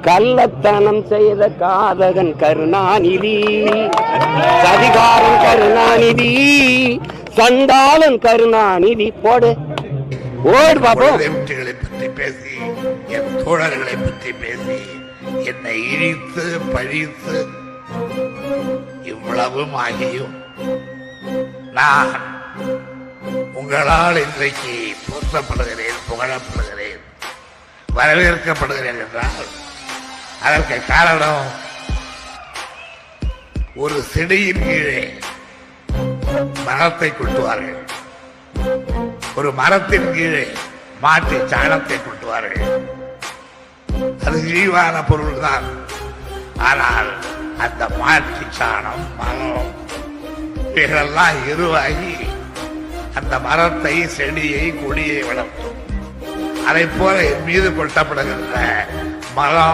கள்ளத்தனம் செய்த காதகன் கருணாநிதி, சதிகாரன் கருணாநிதி, சண்டாளன் கருணாநிதி. போடு ஓடு பாப்போம். பற்றி பேசி, என் தோழர்களை பற்றி பேசி, என்னை இழித்து பழித்து இவ்வளவும் ஆகியும் நான் உங்களால் இன்றைக்கு போற்றப்படுகிறேன், புகழப்படுகிறேன், வரவேற்கப்படுகிறேன் என்றால் அதற்கு காரணம் ஒரு செடியின் கீழே மரத்தை கொட்டுவார்கள், ஒரு மரத்தின் கீழே மாட்டி சாணத்தை கொட்டுவார்கள். அது இழிவான பொருள் தான். ஆனால் அந்த மாட்டி சாணம், மரம் இவைகளெல்லாம் எருவாகி அந்த மரத்தை, செடியை, கொடியை வளர்த்தும். அதை போல என் மீது கொட்டப்படுகின்ற மரம்